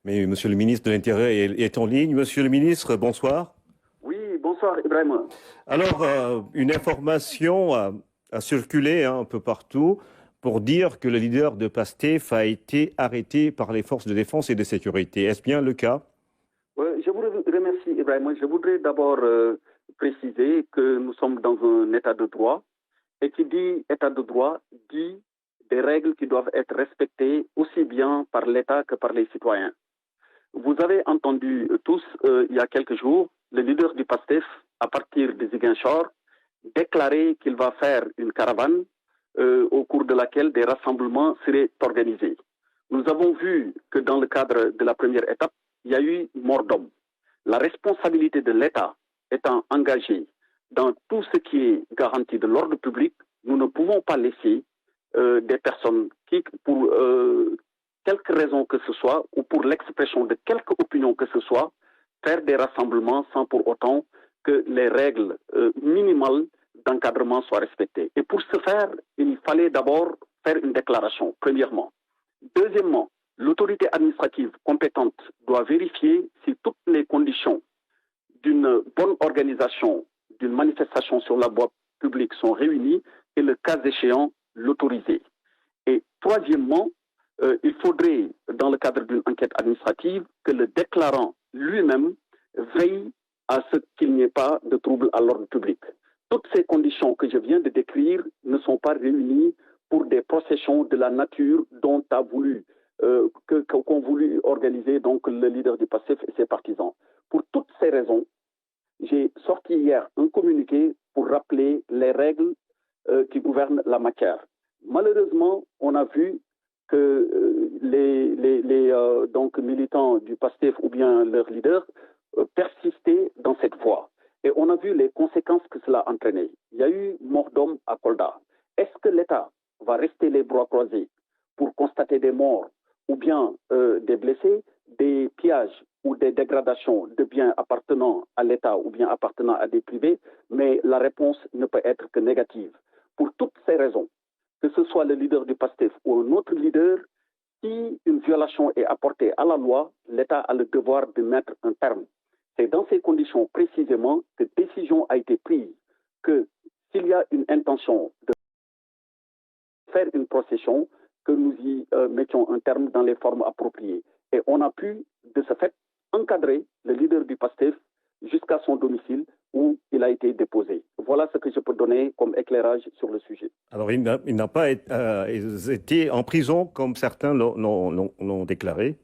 Mais Monsieur le ministre de l'Intérieur est en ligne. Monsieur le ministre, bonsoir. Oui, bonsoir Ibrahim. Alors, une information a circulé un peu partout pour dire que le leader de PASTEF a été arrêté par les forces de défense et de sécurité. Est-ce bien le cas? Je vous remercie Ibrahim. Je voudrais d'abord préciser que nous sommes dans un état de droit et qui dit état de droit dit des règles qui doivent être respectées aussi bien par l'État que par les citoyens. Vous avez entendu tous, il y a quelques jours, le leader du PASTEF, à partir de Ziguinchor, déclarer qu'il va faire une caravane au cours de laquelle des rassemblements seraient organisés. Nous avons vu que dans le cadre de la première étape, il y a eu mort d'homme. La responsabilité de l'État étant engagée dans tout ce qui est garantie de l'ordre public, nous ne pouvons pas laisser des personnes qui, pour quelque raison que ce soit, ou pour l'expression de quelque opinion que ce soit, faire des rassemblements sans pour autant que les règles minimales d'encadrement soient respectées. Et pour ce faire, il fallait d'abord faire une déclaration, premièrement. Deuxièmement, l'autorité administrative compétente doit vérifier si toutes les conditions d'une bonne organisation d'une manifestation sur la voie publique sont réunies et le cas échéant, l'autoriser. Et troisièmement, il faudrait, dans le cadre d'une enquête administrative, que le déclarant lui-même veille à ce qu'il n'y ait pas de trouble à l'ordre public. Toutes ces conditions que je viens de décrire ne sont pas réunies pour des processions de la nature dont a voulu qu'ont voulu organiser donc le leader du PASTEF et ses partisans. Pour toutes ces raisons, j'ai sorti hier un communiqué pour rappeler les règles qui gouvernent la matière. Malheureusement, on a vu que donc militants du PASTEF ou bien leurs leaders persistaient dans cette voie. Et on a vu les conséquences que cela a entraîné. Il y a eu mort d'homme à Kolda. Est-ce que l'État va rester les bras croisés pour constater des morts ou bien des blessés, des pillages ou des dégradations de biens appartenant à l'État ou bien appartenant à des privés? Mais la réponse ne peut être que négative. Pour toutes ces raisons, que ce soit le leader du PASTEF ou un autre leader, si une violation est apportée à la loi, l'État a le devoir de mettre un terme. C'est dans ces conditions précisément que décision a été prise que s'il y a une intention de faire une procession, que nous y mettions un terme dans les formes appropriées. Et on a pu, de ce fait, encadrer le leader du PASTEF jusqu'à son domicile où il a été déposé. Voilà ce que je peux donner comme éclairage sur le sujet. Alors, il n'a pas été en prison comme certains l'ont déclaré.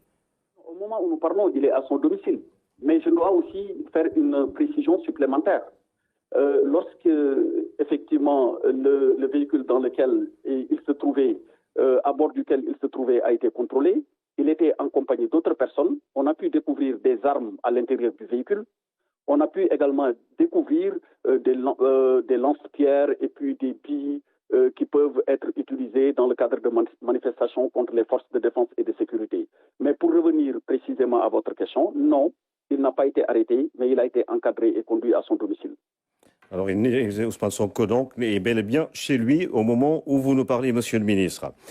Au moment où nous parlons, il est à son domicile. Mais je dois aussi faire une précision supplémentaire. Lorsque, effectivement, le véhicule dans lequel il se trouvait, à bord duquel il se trouvait, a été contrôlé, il était en compagnie d'autres personnes. On a pu découvrir des armes à l'intérieur du véhicule. On a pu également découvrir des lance-pierres et puis des billes qui peuvent être utilisées dans le cadre de manifestations contre les forces de défense et de sécurité. Mais pour revenir précisément à votre question, non, il n'a pas été arrêté, mais il a été encadré et conduit à son domicile. Alors, Ousmane Sonko donc est bel et bien chez lui au moment où vous nous parlez, Monsieur le ministre.